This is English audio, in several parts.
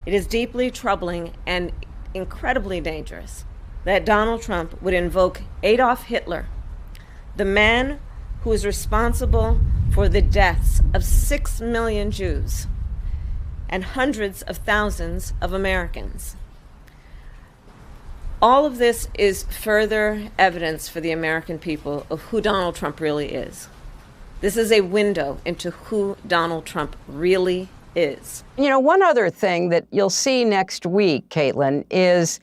It is deeply troubling and incredibly dangerous that Donald Trump would invoke Adolf Hitler, the man who is responsible for the deaths of 6 million Jews and hundreds of thousands of Americans. All of this is further evidence for the American people of who Donald Trump really is. This is a window into who Donald Trump really is. You know, one other thing that you'll see next week, Caitlin, is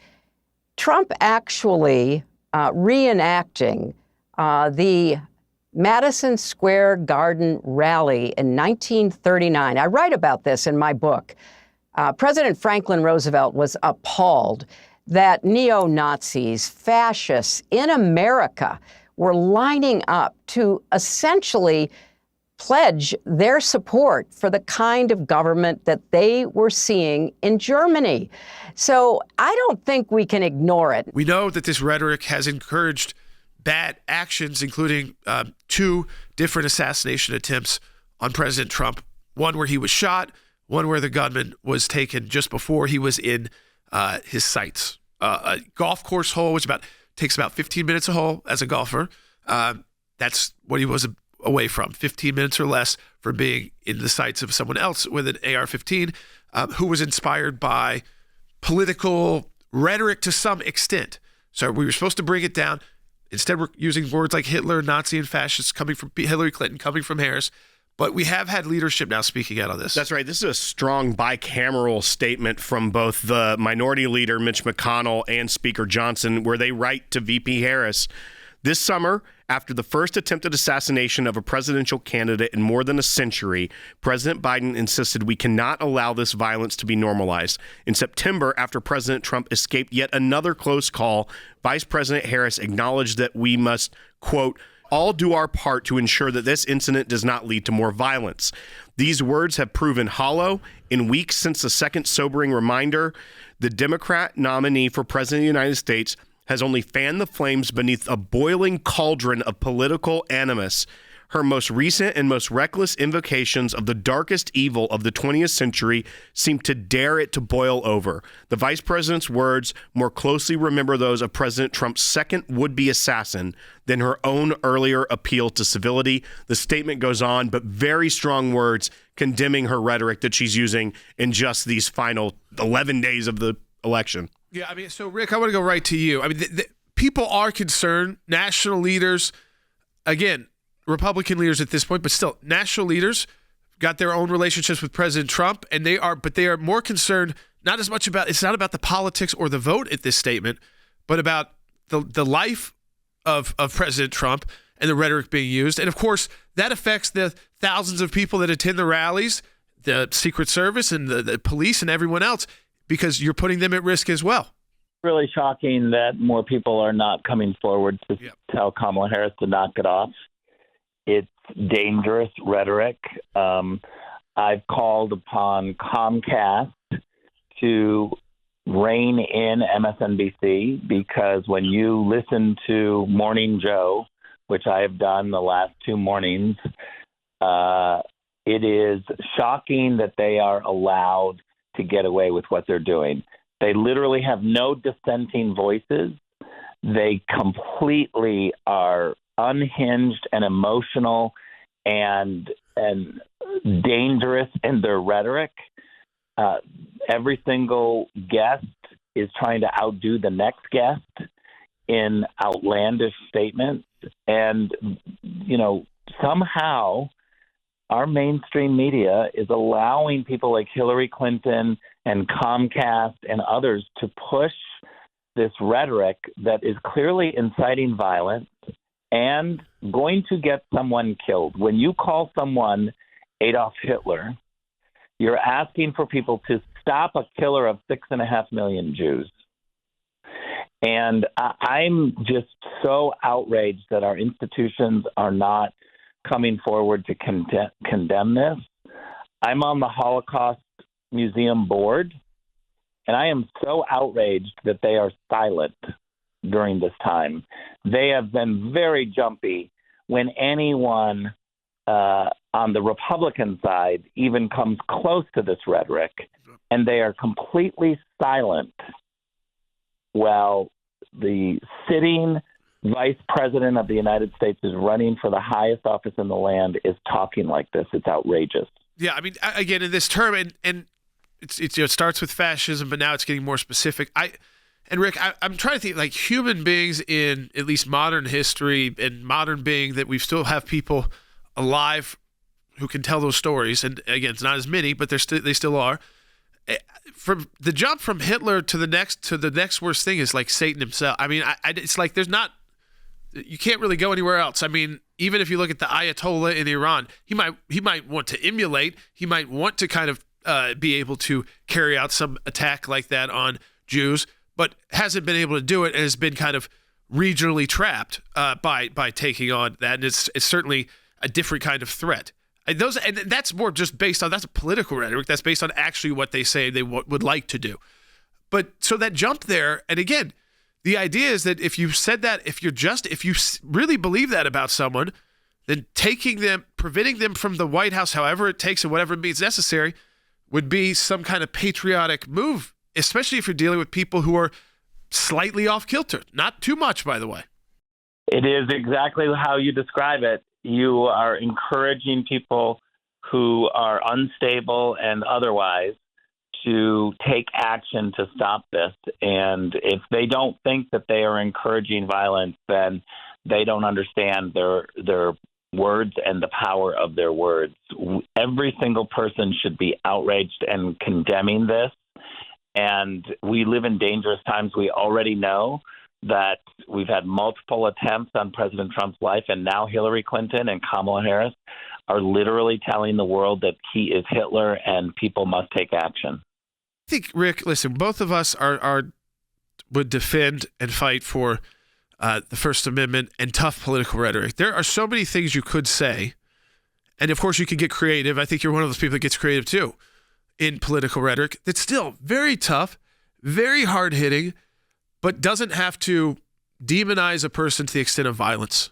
Trump actually reenacting the Madison Square Garden rally in 1939. I write about this in my book. President Franklin Roosevelt was appalled that neo-Nazis, fascists in America were lining up to essentially pledge their support for the kind of government that they were seeing in Germany. So I don't think we can ignore it. We know that this rhetoric has encouraged bad actions, including 2 different assassination attempts on President Trump, one where he was shot, one where the gunman was taken just before he was in his sights. A golf course hole, which takes about 15 minutes a hole as a golfer. That's what he was away from, 15 minutes or less from being in the sights of someone else with an AR-15 who was inspired by political rhetoric to some extent. So we were supposed to bring it down. Instead, we're using words like Hitler, Nazi, and fascist coming from Hillary Clinton, coming from Harris. But we have had leadership now speaking out on this. That's right. This is a strong bicameral statement from both the minority leader, Mitch McConnell, and Speaker Johnson, where they write to VP Harris, this summer, after the first attempted assassination of a presidential candidate in more than a century, President Biden insisted we cannot allow this violence to be normalized. In September, after President Trump escaped yet another close call, Vice President Harris acknowledged that we must, quote, all do our part to ensure that this incident does not lead to more violence. These words have proven hollow. In weeks since the second sobering reminder, the Democrat nominee for President of the United States has only fanned the flames beneath a boiling cauldron of political animus. Her most recent and most reckless invocations of the darkest evil of the 20th century seem to dare it to boil over. The vice president's words more closely remember those of President Trump's second would-be assassin than her own earlier appeal to civility. The statement goes on, but very strong words condemning her rhetoric that she's using in just these final 11 days of the election. Yeah, I mean, so Rick, I want to go right to you. I mean, people are concerned, national leaders, again, Republican leaders at this point, but still, national leaders got their own relationships with President Trump, and they are more concerned, not as much about, it's not about the politics or the vote at this statement, but about the life of President Trump and the rhetoric being used. And of course, that affects the thousands of people that attend the rallies, the Secret Service and the police and everyone else, because you're putting them at risk as well. Really shocking that more people are not coming forward to tell Kamala Harris to knock it off. It's dangerous rhetoric. I've called upon Comcast to rein in MSNBC because when you listen to Morning Joe, which I have done the last 2 mornings, it is shocking that they are allowed to get away with what they're doing. They literally have no dissenting voices. They completely are unhinged and emotional and dangerous in their rhetoric. Every single guest is trying to outdo the next guest in outlandish statements. And, you know, somehow our mainstream media is allowing people like Hillary Clinton and Comcast and others to push this rhetoric that is clearly inciting violence and going to get someone killed. When you call someone Adolf Hitler, you're asking for people to stop a killer of 6.5 million Jews. And I'm just so outraged that our institutions are not coming forward to condemn this. I'm on the Holocaust Museum board, and I am so outraged that they are silent during this time. They have been very jumpy when anyone on the Republican side even comes close to this rhetoric, and they are completely silent while the sitting vice president of the United States is running for the highest office in the land is talking like this. It's outrageous. Yeah, I mean, again, in this term, and it starts with fascism, but now it's getting more specific. Rick, I'm trying to think, like, human beings in at least modern history and modern being, that we still have people alive who can tell those stories. And again, it's not as many, but they still are. From the jump from Hitler to the next worst thing is like Satan himself. I mean, it's like you can't really go anywhere else. I mean, even if you look at the Ayatollah in Iran, he might want to emulate. He might want to kind of be able to carry out some attack like that on Jews, but hasn't been able to do it and has been kind of regionally trapped by taking on that. And it's certainly a different kind of threat. And that's more just based on, that's a political rhetoric. That's based on actually what they say they would like to do. But so that jump there, and again, the idea is that if you said that, if you really believe that about someone, then preventing them from the White House, however it takes and whatever means necessary, would be some kind of patriotic move, especially if you're dealing with people who are slightly off kilter. Not too much, by the way. It is exactly how you describe it. You are encouraging people who are unstable and otherwise to take action to stop this. And if they don't think that they are encouraging violence, then they don't understand their words and the power of their words. Every single person should be outraged and condemning this. And we live in dangerous times. We already know that we've had multiple attempts on President Trump's life, and now Hillary Clinton and Kamala Harris are literally telling the world that he is Hitler and people must take action. I think, Rick, listen, both of us would defend and fight for the First Amendment and tough political rhetoric. There are so many things you could say, and of course you can get creative. I think you're one of those people that gets creative too in political rhetoric. That's still very tough, very hard-hitting, but doesn't have to demonize a person to the extent of violence.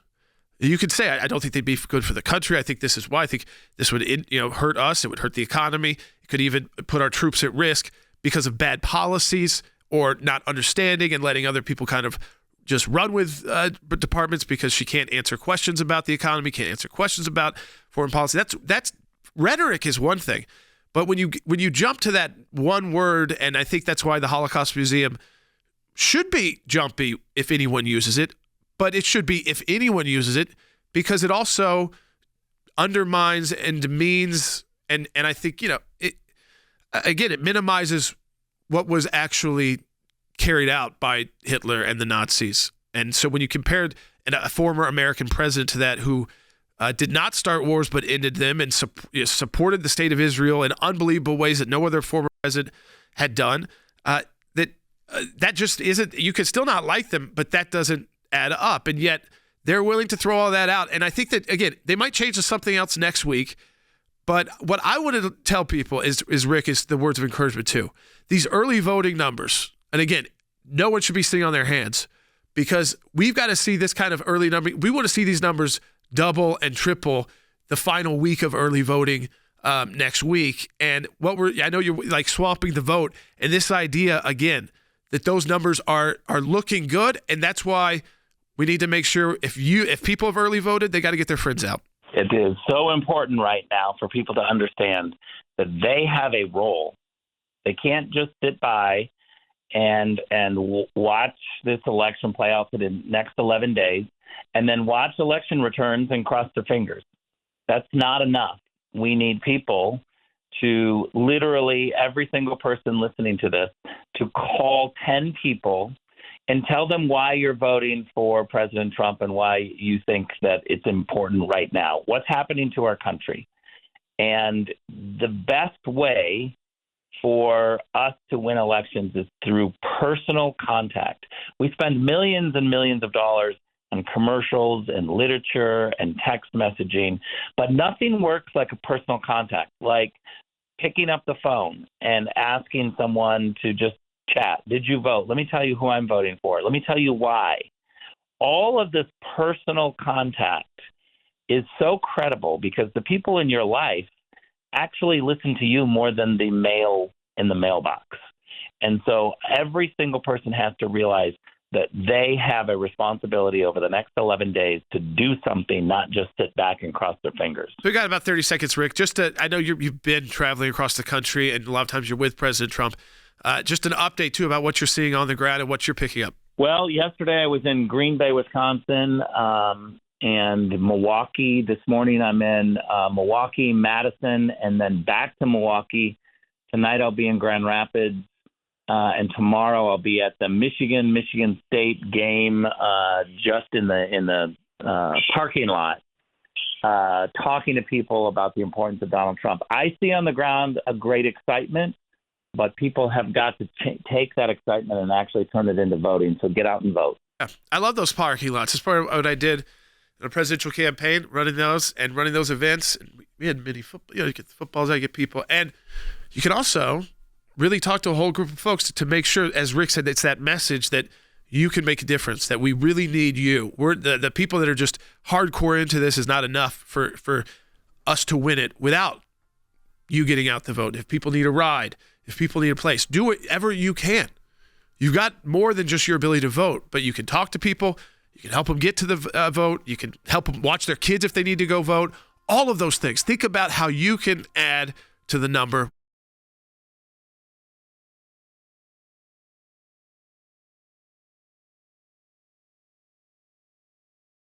You could say, I don't think they'd be good for the country. I think this is why. I think this would hurt us. It would hurt the economy. It could even put our troops at risk because of bad policies or not understanding and letting other people kind of just run with departments because she can't answer questions about the economy, can't answer questions about foreign policy. That's rhetoric is one thing. But when you jump to that one word, and I think that's why the Holocaust Museum should be jumpy if anyone uses it, but it should be if anyone uses it, because it also undermines and demeans, and I think, it minimizes what was actually carried out by Hitler and the Nazis. And so when you compared a former American president to that, who did not start wars but ended them and supported the state of Israel in unbelievable ways that no other former president had done, that just isn't, you could still not like them, but that doesn't add up. And yet they're willing to throw all that out. And I think that, again, they might change to something else next week. But what I wanted to tell people is Rick, is the words of encouragement too. These early voting numbers, and again, no one should be sitting on their hands, because we've got to see this kind of early number. We want to see these numbers double and triple the final week of early voting next week. And I know you're like swamping the vote, and this idea again that those numbers are looking good, and that's why we need to make sure if people have early voted, they got to get their friends out. It is so important right now for people to understand that they have a role. They can't just sit by and watch this election play out for the next 11 days and then watch election returns and cross their fingers. That's not enough. We need people to literally, every single person listening to this, to call 10 people and tell them why you're voting for President Trump and why you think that it's important right now. What's happening to our country? And the best way for us to win elections is through personal contact. We spend millions and millions of dollars on commercials and literature and text messaging, but nothing works like a personal contact, like picking up the phone and asking someone to just chat. Did you vote? Let me tell you who I'm voting for. Let me tell you why. All of this personal contact is so credible because the people in your life actually listen to you more than the mail in the mailbox. And so every single person has to realize that they have a responsibility over the next 11 days to do something, not just sit back and cross their fingers. So we got about 30 seconds, Rick. I know you've been traveling across the country, and a lot of times you're with President Trump. Just an update, too, about what you're seeing on the ground and what you're picking up. Well, yesterday I was in Green Bay, Wisconsin, and Milwaukee. This morning I'm in Milwaukee, Madison, and then back to Milwaukee. Tonight I'll be in Grand Rapids. And tomorrow I'll be at the Michigan State game, just in the parking lot, talking to people about the importance of Donald Trump. I see on the ground a great excitement, but people have got to take that excitement and actually turn it into voting. So get out and vote. Yeah, I love those parking lots. It's part of what I did in a presidential campaign, running those events. And we had mini football. You get the footballs, I get people, and you can also really talk to a whole group of folks to make sure, as Rick said, it's that message that you can make a difference, that we really need you. We're the people that are just hardcore into this is not enough for us to win it without you getting out the vote. If people need a ride, if people need a place, do whatever you can. You've got more than just your ability to vote, but you can talk to people. You can help them get to the vote. You can help them watch their kids if they need to go vote. All of those things. Think about how you can add to the number.